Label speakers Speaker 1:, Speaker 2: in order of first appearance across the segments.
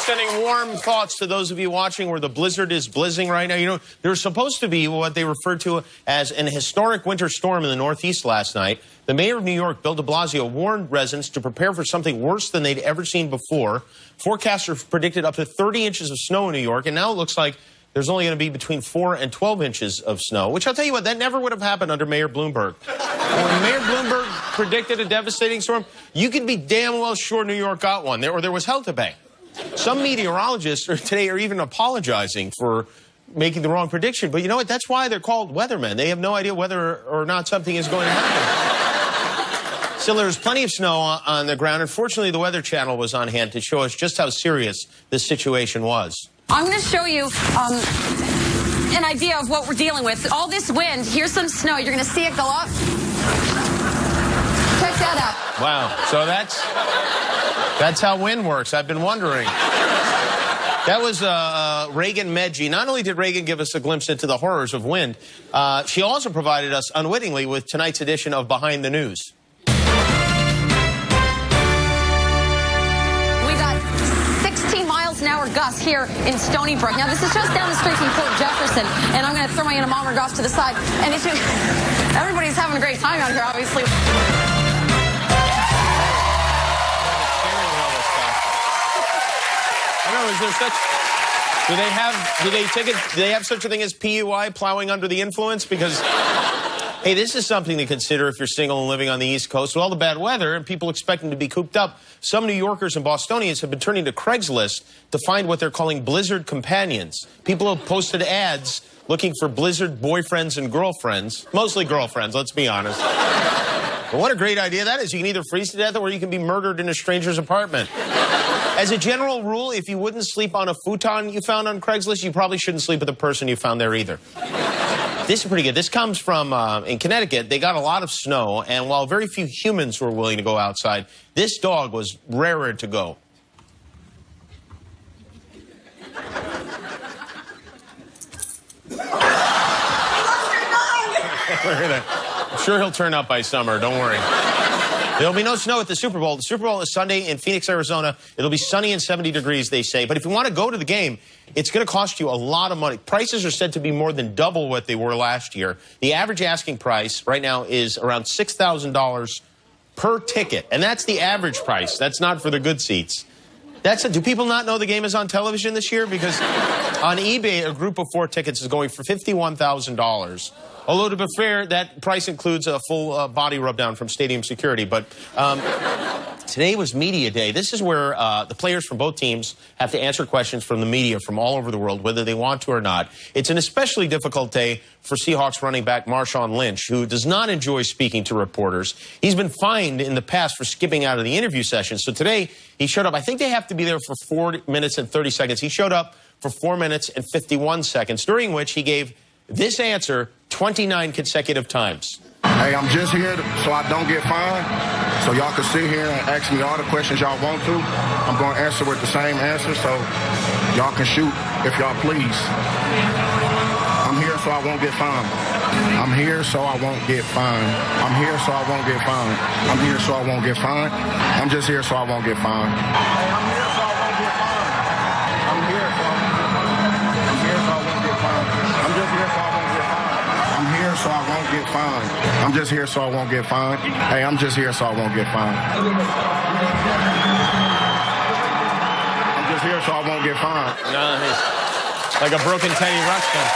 Speaker 1: sending warm thoughts to those of you watching where the blizzard is blizzing right now. You know, there's supposed to be what they refer to as an historic winter storm in the Northeast last night. The mayor of New York, Bill de Blasio, warned residents to prepare for something worse than they'd ever seen before. Forecasters predicted up to 30 inches of snow in New York, and now it looks like there's only going to be between 4 and 12 inches of snow, which I'll tell you what, that never would have happened under Mayor Bloomberg. When Mayor Bloomberg predicted a devastating storm, you could be damn well sure New York got one, or there was hell to pay. Some meteorologists today are even apologizing for making the wrong prediction. But you know what? That's why they're called weathermen. They have no idea whether or not something is going to happen. Still, there's plenty of snow on the ground. Unfortunately, the Weather Channel was on hand to show us just how serious this situation was.
Speaker 2: I'm going to show you an idea of what we're dealing with. All this wind, here's some snow. You're going to see it go up. Check that out.
Speaker 1: Wow. So that's how wind works. I've been wondering. That was Reagan Medji. Not only did Reagan give us a glimpse into the horrors of wind, she also provided us unwittingly with tonight's edition of Behind the News.
Speaker 2: We got 16 miles an hour gusts here in Stony Brook. Now, this is just down the street from Port Jefferson, and I'm going to throw my anemometer off to the side. And it's everybody's having a great time out here, obviously.
Speaker 1: Is there such? Do they have such a thing as PUI, plowing under the influence? Because, hey, this is something to consider if you're single and living on the East Coast. With all the bad weather and people expecting to be cooped up, some New Yorkers and Bostonians have been turning to Craigslist to find what they're calling blizzard companions. People have posted ads looking for blizzard boyfriends and girlfriends. Mostly girlfriends, let's be honest. But what a great idea that is. You can either freeze to death or you can be murdered in a stranger's apartment. As a general rule, if you wouldn't sleep on a futon you found on Craigslist, you probably shouldn't sleep with the person you found there either. This is pretty good. This comes from, in Connecticut, they got a lot of snow, and while very few humans were willing to go outside, this dog was rarer to go. I'm sure he'll turn up by summer, don't worry. There'll be no snow at the Super Bowl. The Super Bowl is Sunday in Phoenix, Arizona. It'll be sunny and 70 degrees, they say. But if you want to go to the game, it's going to cost you a lot of money. Prices are said to be more than double what they were last year. The average asking price right now is around $6,000 per ticket. And that's the average price. That's not for the good seats. Do people not know the game is on television this year? Because on eBay, a group of 4 tickets is going for $51,000. Although, to be fair, that price includes a full body rub-down from stadium security. But today was Media Day. This is where the players from both teams have to answer questions from the media from all over the world, whether they want to or not. It's an especially difficult day for Seahawks running back Marshawn Lynch, who does not enjoy speaking to reporters. He's been fined in the past for skipping out of the interview session. So today, he showed up. I think they have to be there for 4 minutes and 30 seconds. He showed up for 4 minutes and 51 seconds, during which he gave this answer 29 consecutive times.
Speaker 3: Hey, I'm just here so I don't get fined, so y'all can sit here and ask me all the questions y'all want to. I'm going to answer with the same answer, so y'all can shoot if y'all please. I'm here so I won't get fined. I'm here so I won't get fined. I'm here so I won't get fined. I'm here so I won't get fined. I'm just here so I won't get fined. Hey, I'm here so I won't get fined. I'm here so I won't get fined. I'm here so I won't get fined. I'm just here so I won't get fined. I'm here so I won't get fined. I'm just here so I won't get fined. Hey, I'm just here so I won't get fined. I'm just here so I won't get fined.
Speaker 1: Nice. Like a broken Teddy Ruxpin.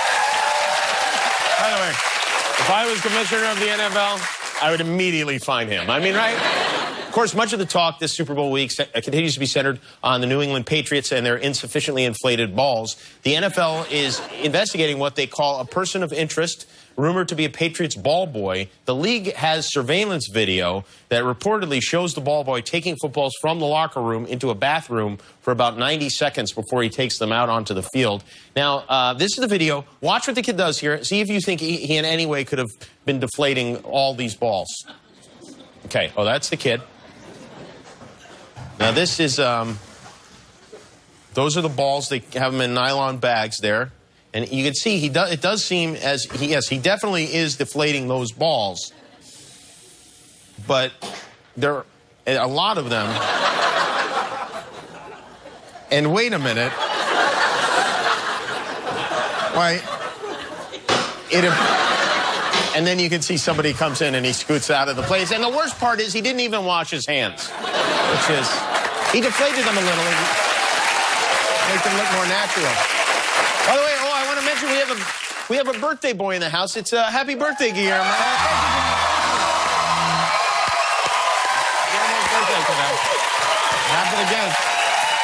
Speaker 1: By the way, if I was commissioner of the NFL, I would immediately fine him. I mean, right? Of course, much of the talk this Super Bowl week continues to be centered on the New England Patriots and their insufficiently inflated balls. The NFL is investigating what they call a person of interest, rumored to be a Patriots ball boy. The league has surveillance video that reportedly shows the ball boy taking footballs from the locker room into a bathroom for about 90 seconds before he takes them out onto the field. Now, this is the video. Watch what the kid does here. See if you think he in any way could have been deflating all these balls. Okay. Oh, that's the kid. Now, this is, those are the balls. They have them in nylon bags there. And you can see it does seem as, he definitely is deflating those balls. But there are a lot of them. And wait a minute. Why? And then you can see somebody comes in and he scoots out of the place. And the worst part is he didn't even wash his hands, which is, he deflated them a little, make them look more natural. By the way, I want to mention we have a birthday boy in the house. It's happy birthday, Guillermo. Guillermo's birthday today. Happened again.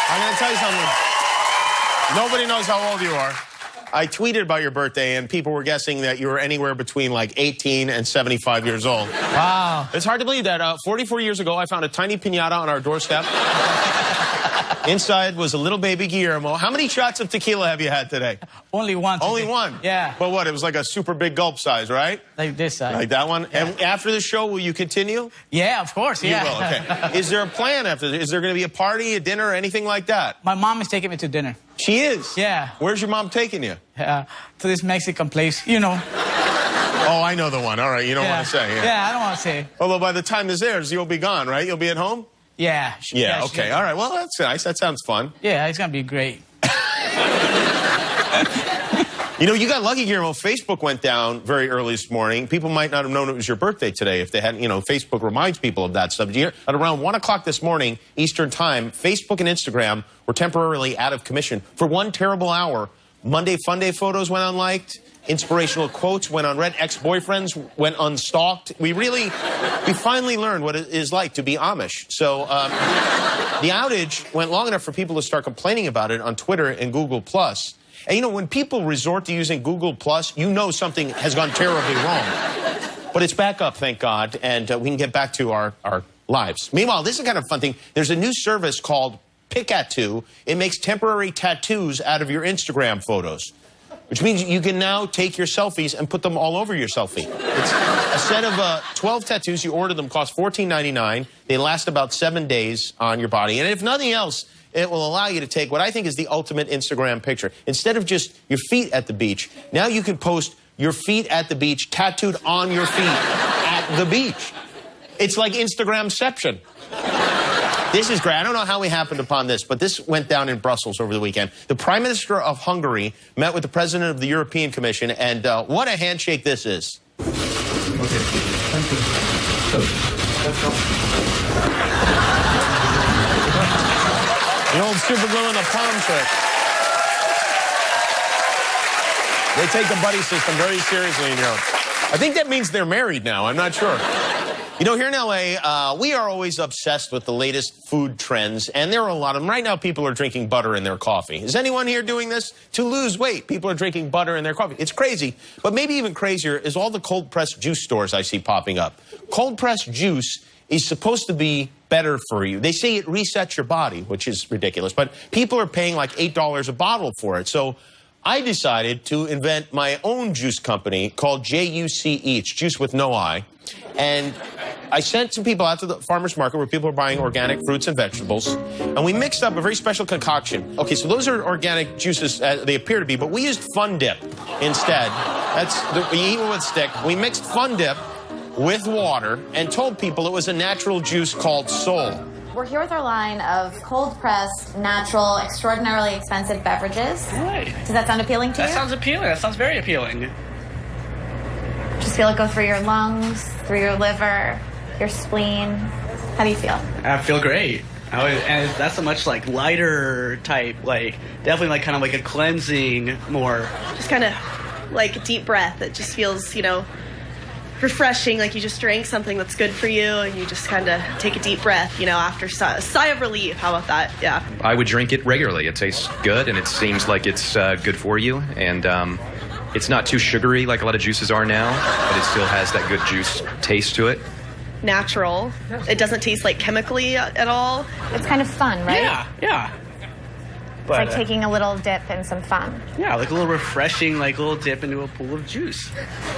Speaker 1: I'm going to tell you something. Nobody knows how old you are. I tweeted about your birthday, and people were guessing that you were anywhere between like 18 and 75 years old.
Speaker 4: Wow.
Speaker 1: It's hard to believe that 44 years ago, I found a tiny piñata on our doorstep. Inside was a little baby Guillermo. How many shots of tequila have you had today?
Speaker 4: Only one.
Speaker 1: Only one?
Speaker 4: Yeah.
Speaker 1: But what, it was like a super big gulp size, right?
Speaker 4: Like this size.
Speaker 1: Like that one?
Speaker 4: Yeah.
Speaker 1: And after the show, will you continue?
Speaker 4: Yeah, of course, yeah.
Speaker 1: You will, okay. Is there a plan after this? Is there going to be a party, a dinner, anything like that?
Speaker 4: My mom is taking me to dinner.
Speaker 1: She is?
Speaker 4: Yeah.
Speaker 1: Where's your mom taking you?
Speaker 4: To this Mexican place, you know.
Speaker 1: Oh, I know the one. All right, you don't want to say.
Speaker 4: Yeah, I don't want to say.
Speaker 1: Although by the time this airs, you'll be gone, right? You'll be at home?
Speaker 4: Yeah.
Speaker 1: Yeah, okay. All right, well, that's nice. That sounds fun.
Speaker 4: Yeah, it's going to be great.
Speaker 1: You know, you got lucky, Guillermo. Facebook went down very early this morning. People might not have known it was your birthday today if they hadn't, you know, Facebook reminds people of that subject. At around 1 o'clock this morning, Eastern Time, Facebook and Instagram were temporarily out of commission for one terrible hour. Monday Fun Day photos went unliked. Inspirational quotes went unread. Ex-boyfriends went unstalked. We finally learned what it is like to be Amish. So the outage went long enough for people to start complaining about it on Twitter and Google+. And, you know, when people resort to using Google+, you know something has gone terribly wrong. But it's back up, thank God, and we can get back to our lives. Meanwhile, this is kind of a fun thing. There's a new service called Pick-a-Too. It makes temporary tattoos out of your Instagram photos, which means you can now take your selfies and put them all over your selfie. It's a set of 12 tattoos. You order them, cost $14.99. They last about 7 days on your body. And if nothing else, it will allow you to take what I think is the ultimate Instagram picture. Instead of just your feet at the beach, now you can post your feet at the beach tattooed on your feet at the beach. It's like Instagramception. This is great. I don't know how we happened upon this, but this went down in Brussels over the weekend. The Prime Minister of Hungary met with the President of the European Commission, and what a handshake this is.
Speaker 5: Okay, thank you. So, let's go.
Speaker 1: The old super glue and the palm trick. They take the buddy system very seriously in Europe. I think that means they're married now. I'm not sure. You know, here in L.A., we are always obsessed with the latest food trends, and there are a lot of them. Right now, people are drinking butter in their coffee. Is anyone here doing this? To lose weight, people are drinking butter in their coffee. It's crazy, but maybe even crazier is all the cold-pressed juice stores I see popping up. Cold-pressed juice is supposed to be better for you. They say it resets your body, which is ridiculous, but people are paying like $8 a bottle for it. So I decided to invent my own juice company called JUCE, juice with no I. And I sent some people out to the farmer's market where people are buying organic fruits and vegetables, and we mixed up a very special concoction. Okay, so those are organic juices, they appear to be, but we used Fun Dip instead. We eat it with stick. We mixed Fun Dip with water and told people it was a natural juice called Soul.
Speaker 6: We're here with our line of cold-pressed, natural, extraordinarily expensive beverages.
Speaker 7: Right.
Speaker 6: Does that sound appealing to you?
Speaker 7: That sounds appealing. That sounds very appealing.
Speaker 6: Just feel it go through your lungs, through your liver, your spleen. How do you feel?
Speaker 7: I feel great. And that's a much like lighter type, like definitely like kind of like a cleansing more.
Speaker 8: Just kind of like a deep breath. It just feels, you know, refreshing, like you just drank something that's good for you and you just kind of take a deep breath, you know, after a sigh of relief. How about that? Yeah.
Speaker 9: I would drink it regularly. It tastes good and it seems like it's good for you. And it's not too sugary like a lot of juices are now, but it still has that good juice taste to it.
Speaker 8: Natural. It doesn't taste like chemically at all.
Speaker 6: It's kind of fun, right?
Speaker 7: Yeah.
Speaker 6: It's
Speaker 7: But,
Speaker 6: like taking a little dip and some fun.
Speaker 7: yeah, like a little refreshing, like a little dip into a pool of juice.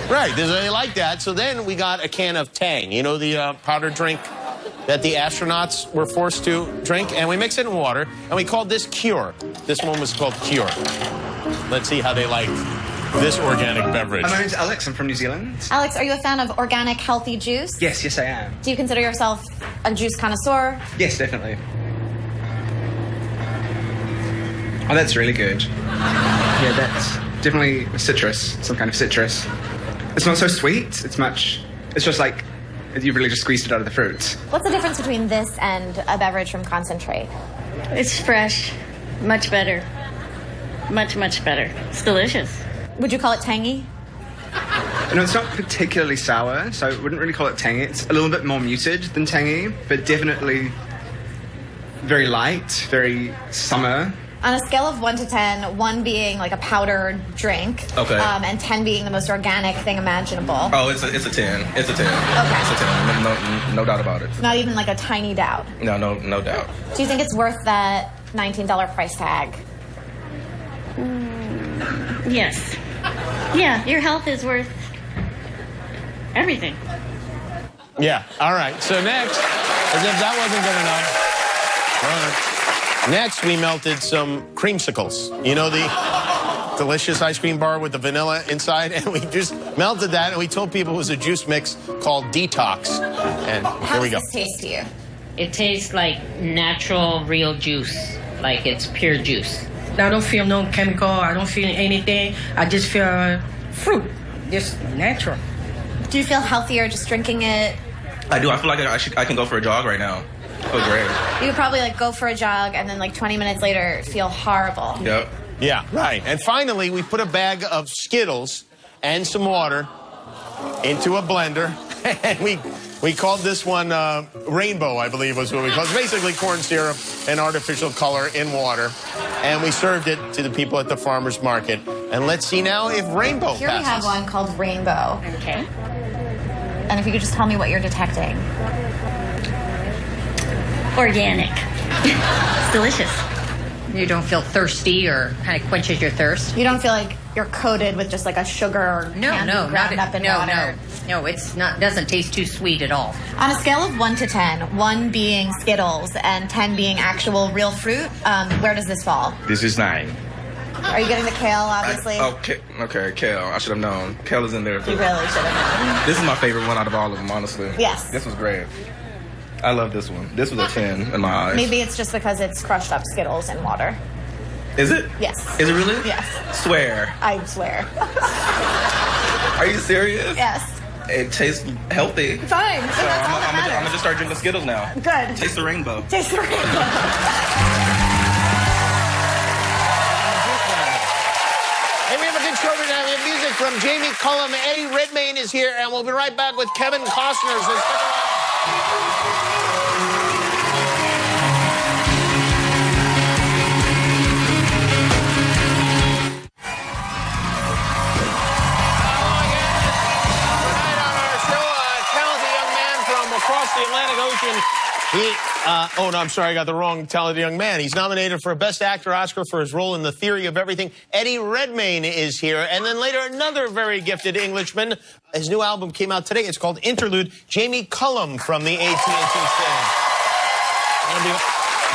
Speaker 1: Right, they like that. So then we got a can of Tang, you know, the powdered drink that the astronauts were forced to drink, and we mix it in water, and we called this Cure. This one was called Cure. Let's see how they like this organic beverage.
Speaker 10: My name's Alex. I'm from New Zealand.
Speaker 6: Alex, are you a fan of organic, healthy juice?
Speaker 10: Yes, I am.
Speaker 6: Do you consider yourself a juice connoisseur?
Speaker 10: Yes, definitely. Oh, that's really good. Yeah, that's definitely citrus, some kind of citrus. It's not so sweet. It's just like you really just squeezed it out of the fruit.
Speaker 6: What's the difference between this and a beverage from concentrate?
Speaker 11: It's fresh. Much better. Much, much better. It's delicious.
Speaker 6: Would you call it tangy?
Speaker 10: No, it's not particularly sour, so I wouldn't really call it tangy. It's a little bit more muted than tangy, but definitely very light, very summer.
Speaker 6: On a scale of 1 to 10, 1 being like a powdered drink,
Speaker 5: Okay.
Speaker 6: And 10 being the most organic thing imaginable.
Speaker 5: Oh, it's a 10. It's a 10.
Speaker 6: Okay.
Speaker 5: It's a 10. No doubt about it.
Speaker 6: Not even like a tiny doubt.
Speaker 5: No doubt.
Speaker 6: Do you think it's worth that $19 price tag?
Speaker 11: Yes. Yeah, your health is worth everything.
Speaker 1: Yeah. All right. So next, as if that wasn't good enough. All right. Next, we melted some creamsicles. You know, the delicious ice cream bar with the vanilla inside? And we just melted that, and we told people it was a juice mix called Detox. And here we go.
Speaker 6: How does this taste to you?
Speaker 12: It tastes like natural, real juice. Like it's pure juice.
Speaker 13: I don't feel no chemical. I don't feel anything. I just feel fruit. Just natural.
Speaker 6: Do you feel healthier just drinking it?
Speaker 5: I do. I feel like I can go for a jog right now. I feel great.
Speaker 6: You could probably like go for a jog and then like 20 minutes later feel horrible.
Speaker 5: Yep.
Speaker 1: Yeah, right. And finally, we put a bag of Skittles and some water into a blender. And we called this one Rainbow, I believe was what we called it. It's basically corn syrup and artificial color in water. And we served it to the people at the farmer's market. And let's see now if Rainbow
Speaker 6: Here
Speaker 1: passes.
Speaker 6: we have one called Rainbow.
Speaker 12: Okay.
Speaker 6: And if you could just tell me what you're detecting.
Speaker 11: Organic. It's delicious.
Speaker 12: You don't feel thirsty or kind of quenches your thirst?
Speaker 6: You don't feel like you're coated with just like a sugar or candy ground up in water?
Speaker 12: No, it's not. Doesn't taste too sweet at all.
Speaker 6: On a scale of 1 to 10, 1 being Skittles and 10 being actual real fruit, where does this fall?
Speaker 5: This is 9.
Speaker 6: Are you getting the kale, obviously?
Speaker 5: Okay, kale. I should have known. Kale is in there too.
Speaker 6: You really should have known.
Speaker 5: This is my favorite one out of all of them, honestly.
Speaker 6: Yes.
Speaker 5: This was great. I love this one. This was a 10 in my eyes.
Speaker 6: Maybe it's just because it's crushed up Skittles in water.
Speaker 5: Is it?
Speaker 6: Yes.
Speaker 5: Is it really?
Speaker 6: Yes.
Speaker 5: Swear.
Speaker 6: I swear.
Speaker 5: Are you serious?
Speaker 6: Yes.
Speaker 5: It tastes healthy.
Speaker 6: Fine.
Speaker 5: So
Speaker 6: That's all that
Speaker 5: I'm
Speaker 6: matters.
Speaker 5: gonna just start drinking Skittles now.
Speaker 6: Good.
Speaker 5: Taste the rainbow.
Speaker 6: Taste the rainbow.
Speaker 1: Hey, we have a good show tonight. We have music from Jamie Cullum. Eddie Redmayne is here, and we'll be right back with Kevin Costner. So stick around. Tonight on our show, a talented young man from across the Atlantic Ocean. Oh, no, I'm sorry, I got the wrong talented young man. He's nominated for a Best Actor Oscar for his role in The Theory of Everything. Eddie Redmayne is here. And then later, another very gifted Englishman. His new album came out today. It's called Interlude. Jamie Cullum from the AT&T stage.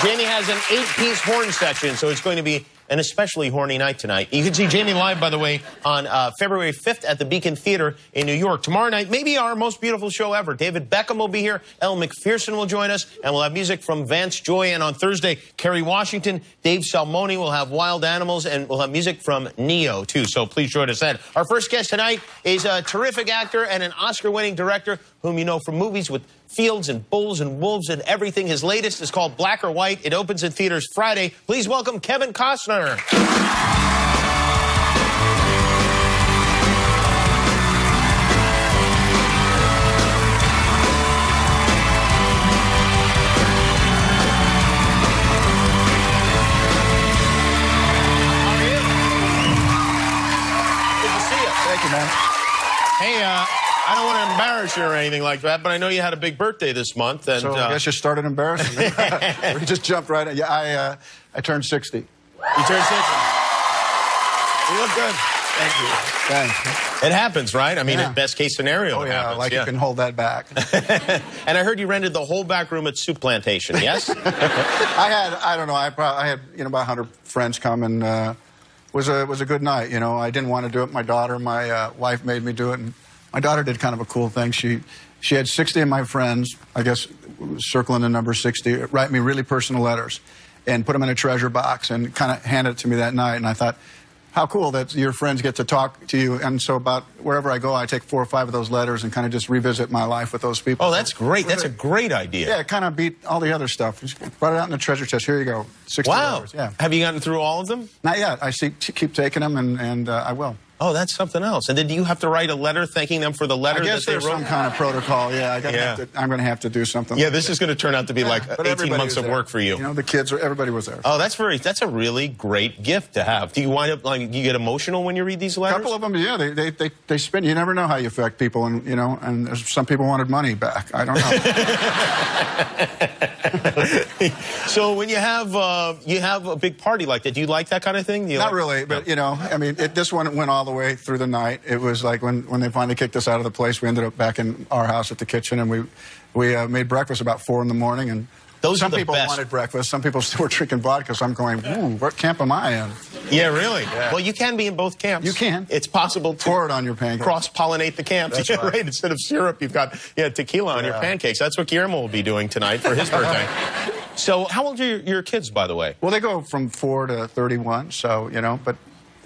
Speaker 1: Jamie has an 8-piece horn section, so it's going to be an especially horny night tonight. You can see Jamie live, by the way, on February 5th at the Beacon Theater in New York. Tomorrow night, maybe our most beautiful show ever. David Beckham will be here. Elle McPherson will join us. And we'll have music from Vance Joy. And on Thursday, Kerry Washington, Dave Salmoni will have Wild Animals. And we'll have music from Neo, too. So please join us then. Our first guest tonight is a terrific actor and an Oscar-winning director whom you know from movies with Fields and Bulls and Wolves and everything. His latest is called Black or White. It opens in theaters Friday. Please welcome Kevin Costner.
Speaker 5: Thank you, man.
Speaker 1: Hey, I don't want to embarrass you or anything like that, but I know you had a big birthday this month. And,
Speaker 14: So I guess you started embarrassing me. We just jumped right in. Yeah, I turned 60.
Speaker 1: You turned 60. You look good.
Speaker 14: Thank you. Thanks.
Speaker 1: It happens, right? I mean,
Speaker 14: Yeah.
Speaker 1: best case scenario.
Speaker 14: Oh,
Speaker 1: it
Speaker 14: yeah,
Speaker 1: happens.
Speaker 14: like you can hold that back.
Speaker 1: And I heard you rented the whole back room at Soup Plantation, yes?
Speaker 14: I don't know, I had, about 100 friends come, and was a good night, I didn't want to do it. My daughter, my wife made me do it, and my daughter did kind of a cool thing. She had 60 of my friends, I guess, circling the number 60, write me really personal letters. and put them in a treasure box and kind of handed it to me that night. And I thought, how cool that your friends get to talk to you. And so about wherever I go, I take 4 or 5 of those letters and kind of just revisit my life with those people.
Speaker 1: Oh, that's great. That's a great idea.
Speaker 14: Yeah, it kind of beat all the other stuff. Just brought it out in the treasure chest. Here you go. 60
Speaker 1: wow.
Speaker 14: letters. Yeah.
Speaker 1: Have you gotten through all of them?
Speaker 14: Not yet. I keep taking them, and I will.
Speaker 1: Oh, that's something else. And then do you have to write a letter thanking them for the letter
Speaker 14: I guess
Speaker 1: that they
Speaker 14: there's
Speaker 1: wrote?
Speaker 14: some kind of protocol. Yeah, I'm going to have to do something.
Speaker 1: Yeah, this is going to turn out to be like
Speaker 14: but
Speaker 1: 18 months of
Speaker 14: there.
Speaker 1: work for you.
Speaker 14: You know, the kids, everybody was there.
Speaker 1: Oh, that's a really great gift to have. Do you wind up like you get emotional when you read these letters?
Speaker 14: A couple of them, yeah, they spin. You never know how you affect people, and you know, and there's some people wanted money back. I don't
Speaker 1: know. So when you have a big party like that, do you like that kind of thing?
Speaker 14: Not really, but you know, I mean, this one went all the way through the night. It was like when they finally kicked us out of the place, we ended up back in our house at the kitchen, and we made breakfast about 4 in the morning, and some people wanted breakfast, some people still were drinking vodka, so I'm going, ooh, what camp am I in?
Speaker 1: Yeah, really? Yeah. Well, you can be in both camps.
Speaker 14: You can.
Speaker 1: It's possible to
Speaker 14: pour it on your pancakes.
Speaker 1: Cross-pollinate the camps.
Speaker 14: That's
Speaker 1: yeah,
Speaker 14: right.
Speaker 1: Instead of syrup, you've got tequila on your pancakes. That's what Guillermo will be doing tonight for his birthday. So how old are your kids, by the way?
Speaker 14: Well, they go from 4 to 31, so, you know, but...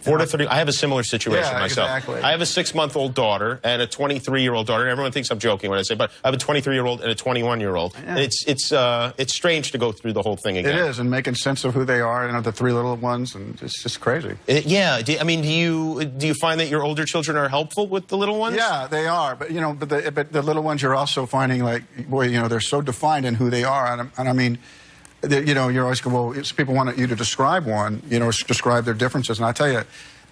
Speaker 1: 4 to 30. I have a similar situation myself.
Speaker 14: Exactly.
Speaker 1: I have a 6-month-old daughter and a 23-year-old daughter. Everyone thinks I'm joking when I say, but I have a 23-year-old and a 21-year-old. Yeah. It's strange to go through the whole thing again.
Speaker 14: It is, and making sense of who they are, you know, the 3 little ones, and it's just crazy.
Speaker 1: Yeah. Do you find that your older children are helpful with the little ones?
Speaker 14: Yeah, they are. But you know, but the little ones, you're also finding like, boy, you know, they're so defined in who they are, and I mean. You know, you're always going, well, people want you to describe one, you know, describe their differences. And I tell you,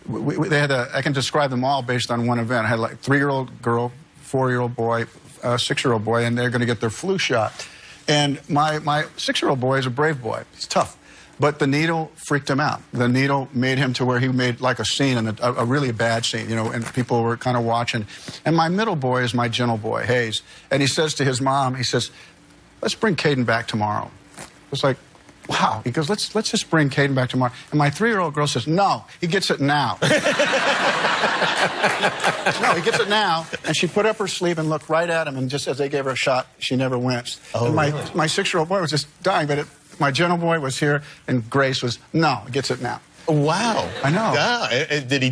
Speaker 14: I can describe them all based on one event. I had like a 3-year-old girl, 4-year-old boy, a 6-year-old boy, and they're going to get their flu shot. And my 6-year-old boy is a brave boy. He's tough. But the needle freaked him out. The needle made him to where he made like a scene, and a really bad scene, you know, and people were kind of watching. And my middle boy is my gentle boy, Hayes. And he says to his mom, he says, let's bring Caden back tomorrow. It's like, wow. He goes, let's just bring Caden back tomorrow. And my 3-year-old girl says, no, he gets it now. No, he gets it now. And she put up her sleeve and looked right at him, and just as they gave her a shot, she never winced. Oh, and my 6-year-old boy was just dying, but my gentle boy was here, and Grace was, no, he gets it now.
Speaker 1: Wow.
Speaker 14: I know.
Speaker 1: Yeah.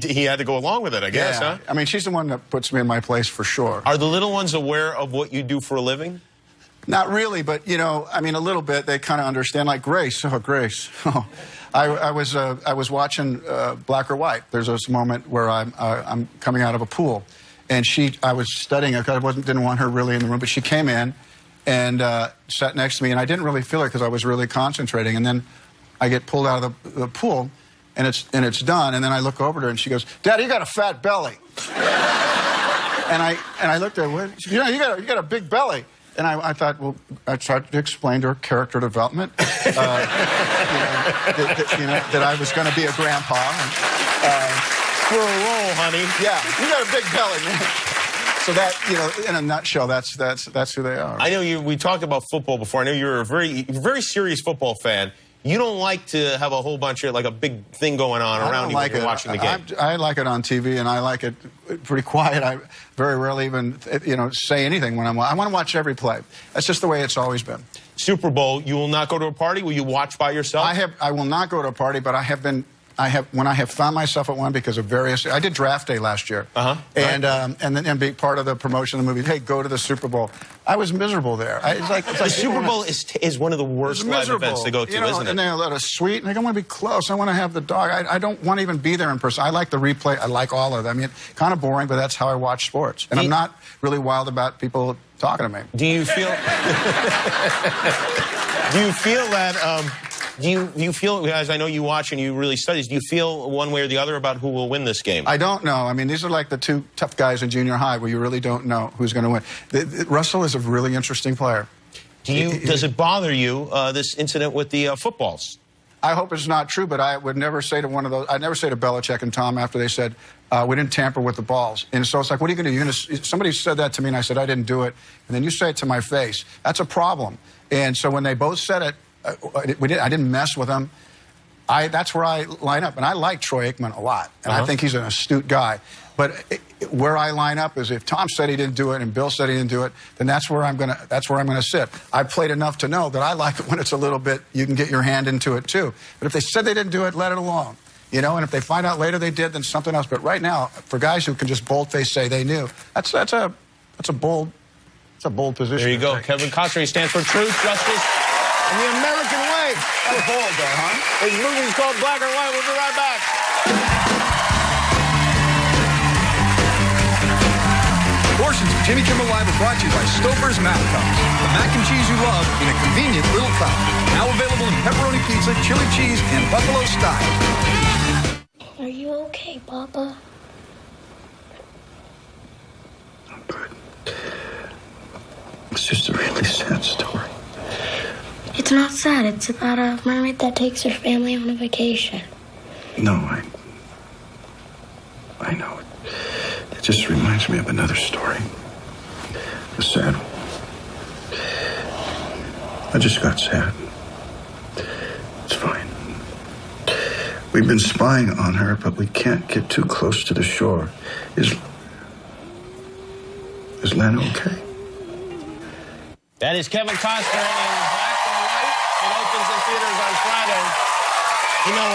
Speaker 1: He had to go along with it, I guess, huh?
Speaker 14: I mean, she's the one that puts me in my place for sure.
Speaker 1: Are the little ones aware of what you do for a living?
Speaker 14: Not really, but, you know, I mean, a little bit. They kind of understand, like Grace. Oh, Grace. Oh. I was watching Black or White. There's this moment where I'm coming out of a pool, and I was studying her because I didn't want her really in the room, but she came in and sat next to me, and I didn't really feel her because I was really concentrating. And then I get pulled out of the pool, and it's done, and then I look over to her, and she goes, "Dad, you got a fat belly." and I looked at her, you know, you got a big belly. And I thought, well, I tried to explain to her character development, that I was going to be a grandpa. And,
Speaker 1: for a role, honey.
Speaker 14: Yeah, you got a big belly, man. So that, you know, in a nutshell, that's who they are.
Speaker 1: I know we talked about football before. I know you're a very serious football fan. You don't like to have a whole bunch of, like, a big thing going on around you when you're watching the game.
Speaker 14: I like it on TV, and I like it pretty quiet. I very rarely even, you know, say anything when I want to watch every play. That's just the way it's always been.
Speaker 1: Super Bowl, you will not go to a party? Will you watch by yourself?
Speaker 14: I will not go to a party, but when I have found myself at one because of various, I did draft day last year, and being part of the promotion of the movie. Hey, go to the Super Bowl. I was miserable there.
Speaker 1: The Super Bowl is one of the worst live events to go to, isn't it?
Speaker 14: And they let us suite, and I don't want to be close. I want to have the dog. I don't want to even be there in person. I like the replay. I like all of them. I mean, kind of boring, but that's how I watch sports. And I'm not really wild about people talking to me.
Speaker 1: Do you feel? Do you feel that? Do you feel, as I know you watch and you really study, do you feel one way or the other about who will win this game?
Speaker 14: I don't know. I mean, these are like the 2 tough guys in junior high where you really don't know who's going to win. Russell is a really interesting player.
Speaker 1: Does it bother you, this incident with the footballs?
Speaker 14: I hope it's not true, but I would never say to one of those, I'd never say to Belichick and Tom after they said, we didn't tamper with the balls. And so it's like, what are you going to do? Somebody said that to me, and I said, I didn't do it. And then you say it to my face. That's a problem. And so when they both said it, I didn't mess with them. That's where I line up. And I like Troy Aikman a lot. And I think he's an astute guy. But where I line up is if Tom said he didn't do it and Bill said he didn't do it, then that's where I'm gonna sit. I played enough to know that I like it when it's a little bit, you can get your hand into it too. But if they said they didn't do it, let it alone. You know, and if they find out later they did, then something else. But right now, for guys who can just bold-faced say they knew, that's a bold position.
Speaker 1: There you go. Kevin Costner, he stands for truth, justice, and the American way.
Speaker 14: That was bold, though, huh?
Speaker 1: His movie's called Black or White. We'll be right back.
Speaker 15: Portions of Jimmy Kimmel Live are brought to you by Stouffer's Mac Cups. The mac and cheese you love in a convenient little cup. Now available in pepperoni pizza, chili cheese, and buffalo style.
Speaker 16: Are you okay, Papa?
Speaker 17: I'm good. It's just a really sad story.
Speaker 16: It's not sad. It's about a mermaid that takes her family on a vacation.
Speaker 17: No, I know. It just reminds me of another story. A sad one. I just got sad. It's fine. We've been spying on her, but we can't get too close to the shore. Is Lana okay?
Speaker 1: That is Kevin Costner in Black or White. It opens in theaters on Friday. You know,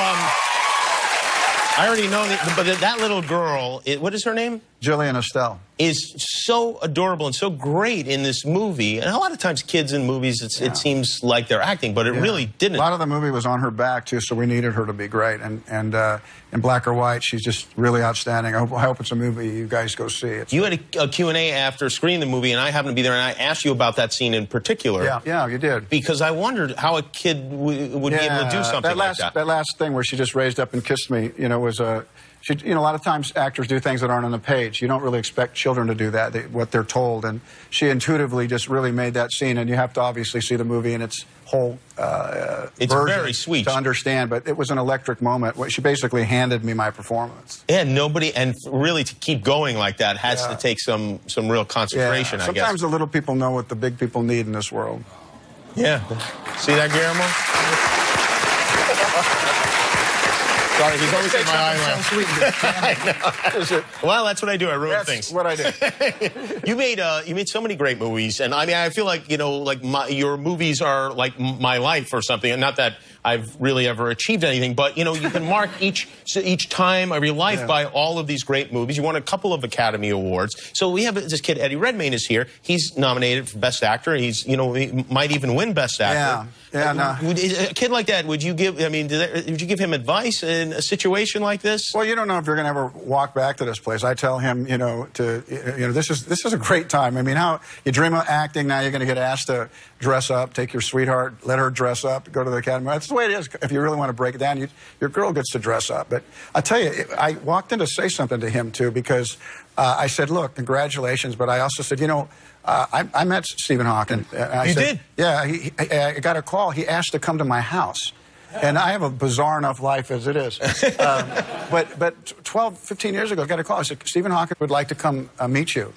Speaker 1: I already know that, but that little girl, what is her name?
Speaker 14: Jillian Estelle.
Speaker 1: Is so adorable and so great in this movie. And a lot of times kids in movies, it seems like they're acting, but it really didn't.
Speaker 14: A lot of the movie was on her back, too, so we needed her to be great. And in Black or White, she's just really outstanding. I hope it's a movie you guys go see.
Speaker 1: You had a Q&A after screening the movie, and I happened to be there, and I asked you about that scene in particular.
Speaker 14: Yeah, you did.
Speaker 1: Because I wondered how a kid would be able to do something like that.
Speaker 14: That last thing where she just raised up and kissed me, you know, was a... a lot of times actors do things that aren't on the page. You don't really expect children to do that, what they're told. And she intuitively just really made that scene. And you have to obviously see the movie in its whole
Speaker 1: it's
Speaker 14: version
Speaker 1: very sweet
Speaker 14: to understand. But it was an electric moment. She basically handed me my performance.
Speaker 1: Yeah, and really to keep going like that has to take some real concentration, I guess.
Speaker 14: Sometimes the little people know what the big people need in this world.
Speaker 1: Yeah. See that, Guillermo? Sorry, he's always in my eye. Well, that's what I do. I ruin things.
Speaker 14: That's what I do.
Speaker 1: You made so many great movies, and I mean, I feel like your movies are like my life or something. And not that I've really ever achieved anything, but you can mark each time of your life by all of these great movies. You won a couple of Academy Awards. So we have this kid, Eddie Redmayne, is here. He's nominated for Best Actor. He's he might even win Best Actor. A kid like that, would you give? I mean, would you give him advice in a situation like this?
Speaker 14: Well, you don't know if you're going to ever walk back to this place. I tell him, this is a great time. I mean, how you dream of acting, now you're going to get asked to dress up, take your sweetheart, let her dress up, go to the Academy. That's the way it is. If you really want to break it down, your girl gets to dress up. But I tell you, I walked in to say something to him too, because I said, look, congratulations, but I also said, I met Stephen Hawking.
Speaker 1: You did?
Speaker 14: Yeah, I got a call. He asked to come to my house. And I have a bizarre enough life as it is. But 12, 15 years ago, I got a call. I said, Stephen Hawking would like to come meet you.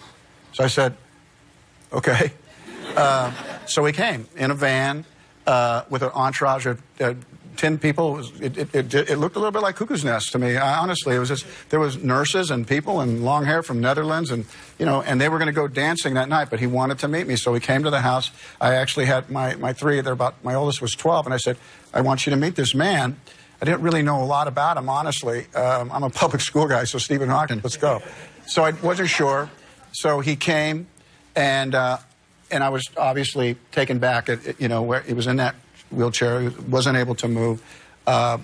Speaker 14: So I said, okay. So he came in a van with an entourage of 10 people. It looked a little bit like Cuckoo's Nest to me. Honestly, it was just, there was nurses and people and long hair from Netherlands, and and they were going to go dancing that night. But he wanted to meet me, so he came to the house. I actually had my three. My oldest was 12, and I said, I want you to meet this man. I didn't really know a lot about him, honestly. I'm a public school guy, so Stephen Hawking, let's go. So I wasn't sure. So he came, and I was obviously taken back at where he was in that wheelchair. He wasn't able to move. I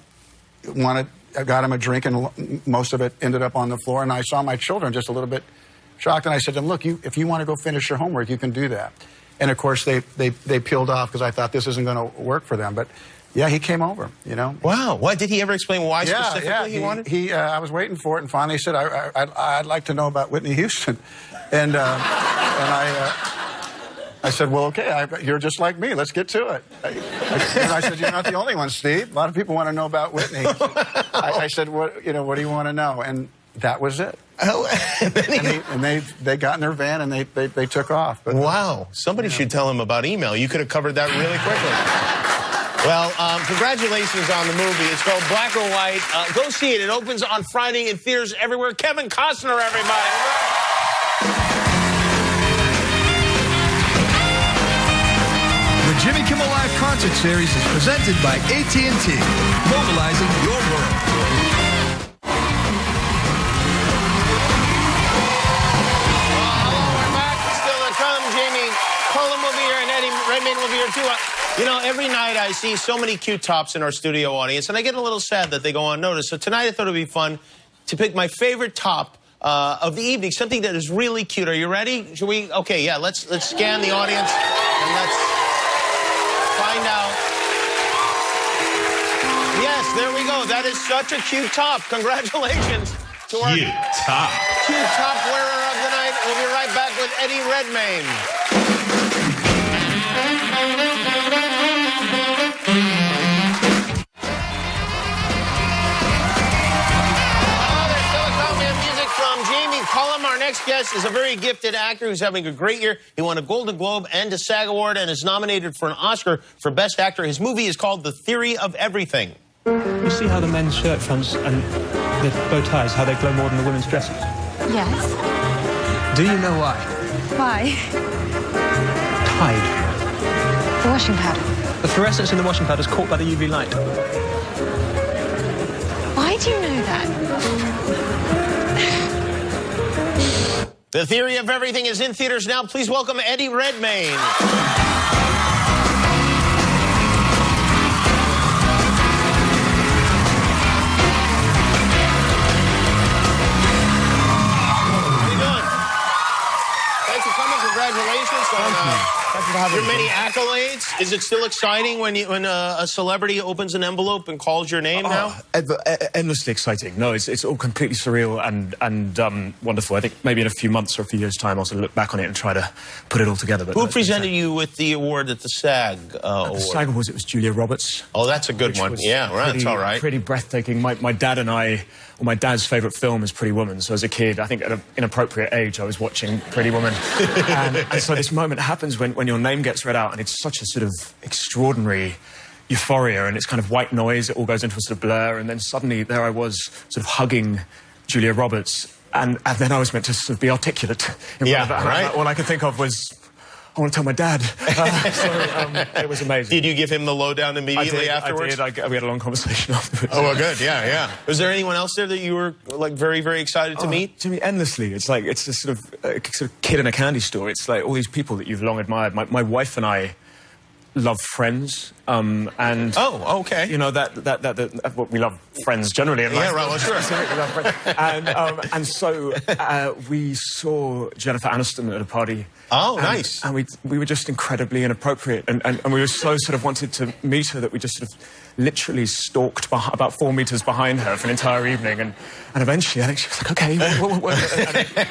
Speaker 14: got him a drink, and most of it ended up on the floor. And I saw my children just a little bit shocked, and I said to them, look, if you want to go finish your homework, you can do that. And of course they peeled off because I thought this isn't going to work for them. But yeah, he came over,
Speaker 1: Wow. Why did he ever explain why specifically he wanted?
Speaker 14: I was waiting for it, and finally he said, I'd like to know about Whitney Houston. And I said, well, okay, you're just like me. Let's get to it. And I said, you're not the only one, Steve. A lot of people want to know about Whitney. I said, what do you want to know? And that was it. And they got in their van and they took off. But,
Speaker 1: wow. Somebody should tell him about email. You could have covered that really quickly. Well, congratulations on the movie. It's called Black or White. Go see it. It opens on Friday in theaters everywhere. Kevin Costner, everybody.
Speaker 15: The Jimmy Kimmel Live Concert Series is presented by AT&T, mobilizing your world.
Speaker 1: Jamie Cullum will be here and Eddie Redmayne will be here too. You know, every night I see so many cute tops in our studio audience, and I get a little sad that they go unnoticed. So tonight I thought it would be fun to pick my favorite top of the evening, something that is really cute. Are you ready? Should we? Okay, yeah. Let's scan the audience and let's find out. Yes, there we go. That is such a cute top. Congratulations to our cute top wearer of the night. We'll be right back with Eddie Redmayne. Our next guest is a very gifted actor who's having a great year. He won a Golden Globe and a SAG Award and is nominated for an Oscar for Best Actor. His movie is called The Theory of Everything.
Speaker 5: You see how the men's shirt fronts and the bow ties, how they glow more than the women's dresses?
Speaker 2: Yes.
Speaker 5: Do you know why?
Speaker 2: Why?
Speaker 5: Tide.
Speaker 2: The washing powder.
Speaker 5: The fluorescence in the washing powder is caught by the UV light.
Speaker 2: Why do you know that?
Speaker 1: The Theory of Everything is in theaters now. Please welcome Eddie Redmayne. Congratulations on your many accolades. Is it still exciting when a celebrity opens an envelope and calls your name now?
Speaker 18: Endlessly exciting. No, it's all completely surreal and wonderful. I think maybe in a few months or a few years' time I'll sort of look back on it and try to put it all together. But
Speaker 1: who presented you with the award at the SAG Award?
Speaker 18: The SAG Awards, it was Julia Roberts.
Speaker 1: Oh, that's a good one. Yeah, right, that's all right.
Speaker 18: Pretty breathtaking. My dad and I... Well, my dad's favourite film is Pretty Woman, so as a kid, I think at an inappropriate age, I was watching Pretty Woman. and so this moment happens when your name gets read out, and it's such a sort of extraordinary euphoria, and it's kind of white noise, it all goes into a sort of blur, and then suddenly there I was sort of hugging Julia Roberts, and then I was meant to sort of be articulate.
Speaker 1: Yeah, right.
Speaker 18: All I could think of was... I want to tell my dad. It was amazing.
Speaker 1: Did you give him the lowdown immediately afterwards?
Speaker 18: I did. We had a long conversation afterwards.
Speaker 1: Oh, well, good. Yeah, yeah. Was there anyone else there that you were like very, very excited to meet?
Speaker 18: To me, endlessly. It's like it's a sort of kid in a candy store. It's like all these people that you've long admired. My wife and I love Friends, and
Speaker 1: oh, okay.
Speaker 18: You know that well, we love Friends generally. In life.
Speaker 1: Yeah, right. Well, sure.
Speaker 18: We love Friends. And so we saw Jennifer Aniston at a party.
Speaker 1: Oh, nice.
Speaker 18: And we were just incredibly inappropriate, and we were so sort of wanted to meet her that we just sort of literally stalked about 4 meters behind her for an entire evening, and eventually I think she was like, okay.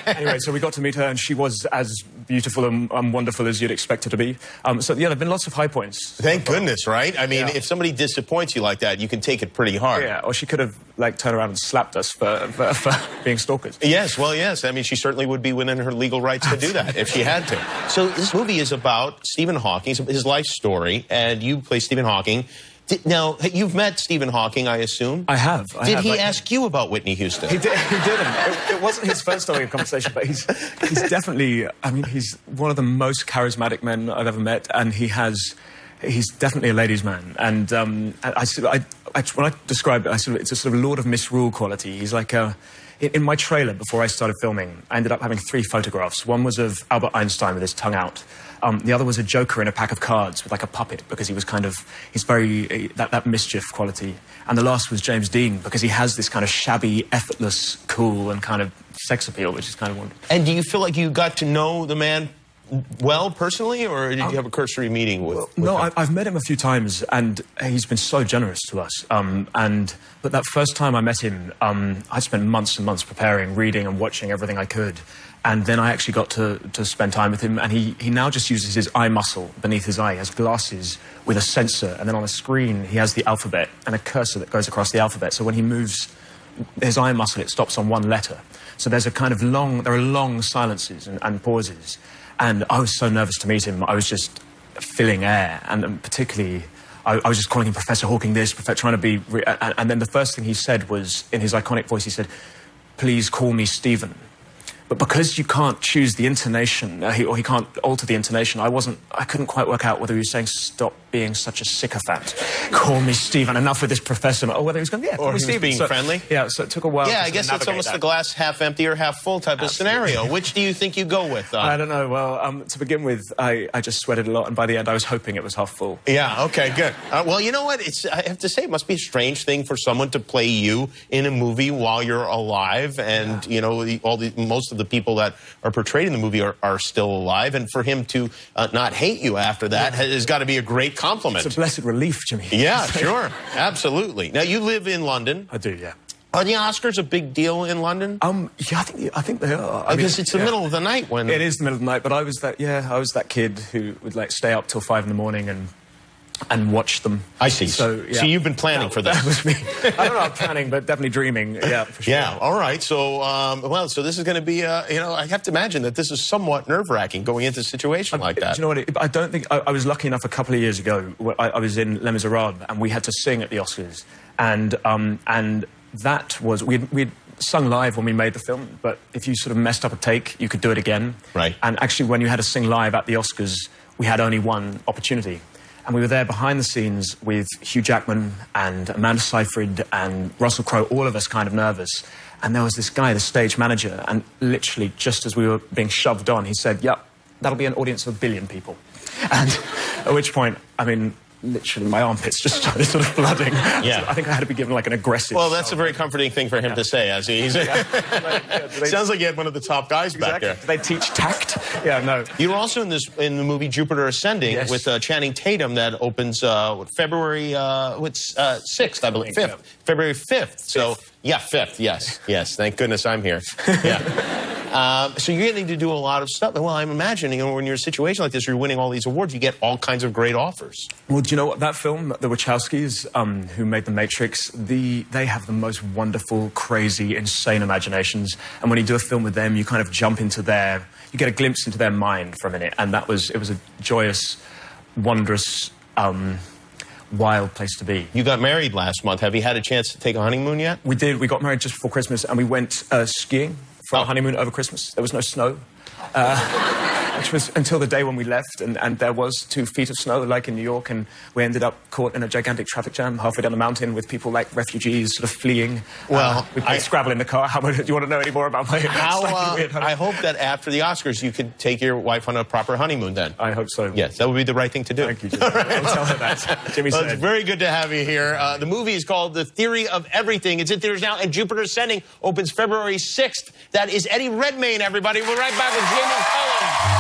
Speaker 18: Anyway, so we got to meet her, and she was as beautiful and wonderful as you'd expect her to be. So yeah, there've been lots of high points.
Speaker 1: Thank goodness, right? I mean, if somebody disappoints you like that, you can take it pretty hard.
Speaker 18: Yeah, or she could have like turned around and slapped us for being stalkers.
Speaker 1: Yes, well, yes. I mean, she certainly would be within her legal rights to do that if she had to. So this movie is about Stephen Hawking, his life story, and you play Stephen Hawking. Now, you've met Stephen Hawking, I assume?
Speaker 18: I have.
Speaker 1: Did he ask you about Whitney Houston?
Speaker 18: He didn't. It wasn't his first topic of conversation, but he's definitely, I mean, he's one of the most charismatic men I've ever met, and he's definitely a ladies' man. And when I describe it, it's a sort of Lord of Misrule quality. He's like in my trailer, before I started filming, I ended up having 3 photographs. One was of Albert Einstein with his tongue out. The other was a Joker in a pack of cards with like a puppet, because he was kind of, he's very, that mischief quality. And the last was James Dean, because he has this kind of shabby, effortless, cool and kind of sex appeal, which is kind of wonderful.
Speaker 1: And do you feel like you got to know the man well personally, or did you have a cursory meeting with
Speaker 18: No,
Speaker 1: him?
Speaker 18: I've met him a few times, and he's been so generous to us. But that first time I met him, I spent months and months preparing, reading and watching everything I could. And then I actually got to spend time with him, and he now just uses his eye muscle beneath his eye. He has glasses with a sensor, and then on a screen he has the alphabet and a cursor that goes across the alphabet. So when he moves his eye muscle, it stops on one letter. So there's a kind of there are long silences and pauses. And I was so nervous to meet him. I was just filling air, and particularly I was just calling him Professor Hawking this, trying to be... And then the first thing he said was, in his iconic voice, he said, "Please call me Stephen." But because you can't choose the intonation, or he can't alter the intonation, I couldn't quite work out whether he was saying, "Stop being such a sycophant. Call me Stephen. Enough with this professor." Or whether he was going, "Yeah, call me Stephen."
Speaker 1: Being friendly?
Speaker 18: Yeah, so it took a while.
Speaker 1: Yeah, I guess it's almost the glass half empty or half full type of scenario. Which do you think you go with?
Speaker 18: I don't know. Well, to begin with, I just sweated a lot, and by the end, I was hoping it was half full.
Speaker 1: Yeah, okay, good. Well, you know what? I have to say, it must be a strange thing for someone to play you in a movie while you're alive, and, you know, most of the people that are portrayed in the movie are still alive, and for him to not hate you after that has got to be a great compliment.
Speaker 18: It's a blessed relief, Jimmy.
Speaker 1: Yeah, sure. Absolutely. Now, you live in London.
Speaker 18: I do, yeah.
Speaker 1: Are the Oscars a big deal in London?
Speaker 18: Yeah, I think they are.
Speaker 1: Because it's the middle of the night when...
Speaker 18: It is the middle of the night, but I was that kid who would, like, stay up till 5 in the morning and watch them.
Speaker 1: I see.
Speaker 18: So
Speaker 1: you've been planning for this.
Speaker 18: That was me. I don't know about planning, but definitely dreaming. Yeah, for sure.
Speaker 1: Yeah, all right. So, so this is going to be, you know, I have to imagine that this is somewhat nerve-wracking going into a situation like that.
Speaker 18: Do you know what? I don't think... I was lucky enough a couple of years ago. I was in Les Miserables, and we had to sing at the Oscars. And that was... We'd sung live when we made the film, but if you sort of messed up a take, you could do it again.
Speaker 1: Right.
Speaker 18: And actually, when you had to sing live at the Oscars, we had only one opportunity. And we were there behind the scenes with Hugh Jackman and Amanda Seyfried and Russell Crowe, all of us kind of nervous. And there was this guy, the stage manager, and literally just as we were being shoved on, he said, "Yep, that'll be an audience of 1 billion people." And at which point, I mean, literally my armpits just started sort of flooding.
Speaker 1: Yeah.
Speaker 18: So I think I had to be given like an aggressive...
Speaker 1: Well, that's a very comforting thing for him to say. As sounds like he had one of you guys back there.
Speaker 18: Do they teach tact? Yeah, no.
Speaker 1: You were also in the movie Jupiter Ascending with Channing Tatum that opens February 6th, I believe. 5th. February 5th. So, yeah, 5th, yes. Yes, thank goodness I'm here. Yeah. So you're getting to do a lot of stuff. Well, I'm imagining, you know, when you're in a situation like this, you're winning all these awards, you get all kinds of great offers.
Speaker 18: Well, do you know what? That film, the Wachowskis, who made The Matrix, they have the most wonderful, crazy, insane imaginations. And when you do a film with them, you kind of jump into you get a glimpse into their mind for a minute. And it was a joyous, wondrous, wild place to be.
Speaker 1: You got married last month. Have you had a chance to take a honeymoon yet?
Speaker 18: We did. We got married just before Christmas, and we went skiing for our honeymoon over Christmas. There was no snow, which was until the day when we left, and there was 2 feet of snow, like in New York, and we ended up caught in a gigantic traffic jam halfway down the mountain with people like refugees sort of fleeing.
Speaker 1: Well,
Speaker 18: we played Scrabble in the car. Do you want to know any more about my...
Speaker 1: I hope that after the Oscars you could take your wife on a proper honeymoon then.
Speaker 18: I hope so.
Speaker 1: Yes, that would be the right thing to do.
Speaker 18: Thank you, Jimmy. I'll tell her that. Jimmy said.
Speaker 1: It's very good to have you here. The movie is called The Theory of Everything. It's in theaters now, and Jupiter Ascending opens February 6th. That is Eddie Redmayne, everybody. We're right back with Jamie Cullum.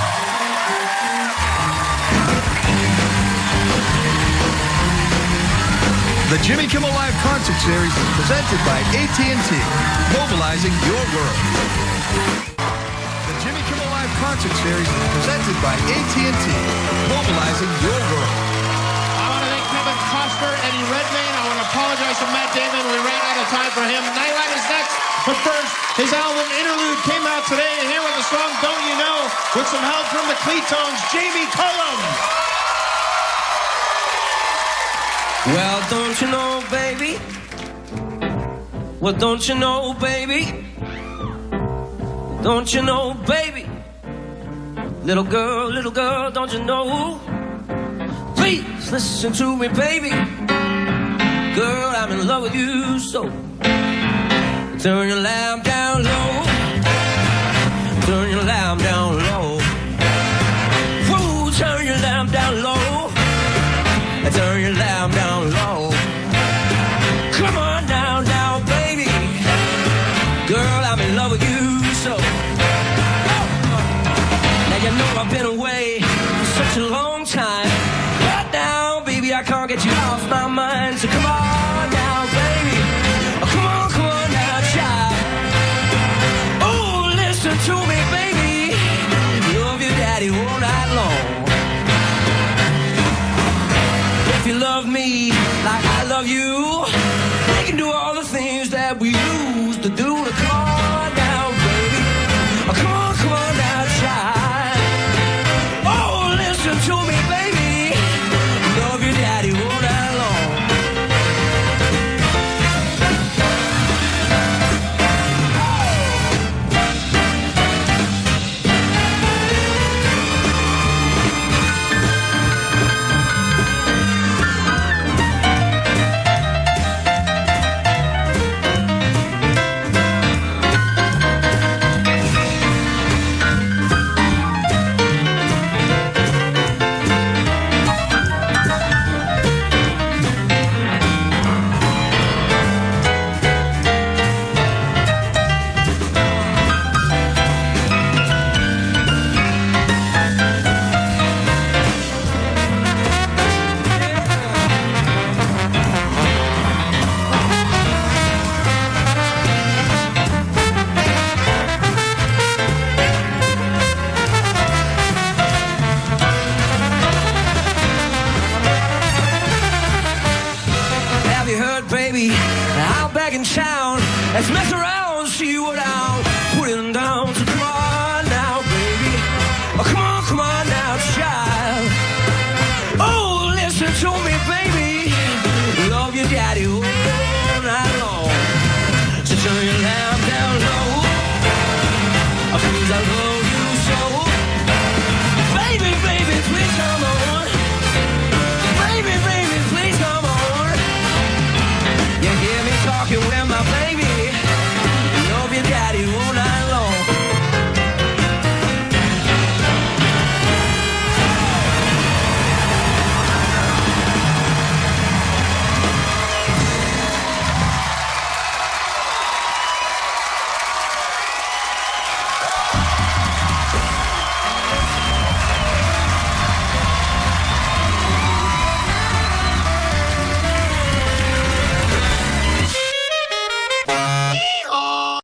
Speaker 15: The Jimmy Kimmel Live Concert Series is presented by AT&T, mobilizing your world. The Jimmy Kimmel Live Concert Series is presented by AT&T, mobilizing your world.
Speaker 1: I want to thank Kevin Costner, Eddie Redmayne. I want to apologize to Matt Damon. We ran out of time for him. Nightlight is next. But first, his album Interlude came out today. And here with the song Don't You Know, with some help from the Cletones, Jamie Cullum.
Speaker 19: Well, don't you know, baby? Well, don't you know, baby? Don't you know, baby? Little girl, don't you know? Please listen to me, baby. Girl, I'm in love with you, so turn your lamp down low. Turn your lamp down low. Whoa, turn your lamp down low. Turn your lamp down low. Come on down, down, baby. Girl, I'm in love with you, so. Now you know I've been away for such a long time. But now, baby, I can't get you off my mind. So come on now, baby. Oh, come on now, child. Oh, listen to me, baby. Love your daddy all night long. If you love me like I love you, we can do all the things that we used to do. Come on now, baby. Oh, come on now, child. Oh, listen to me, baby. Love your daddy all night Let's mess around.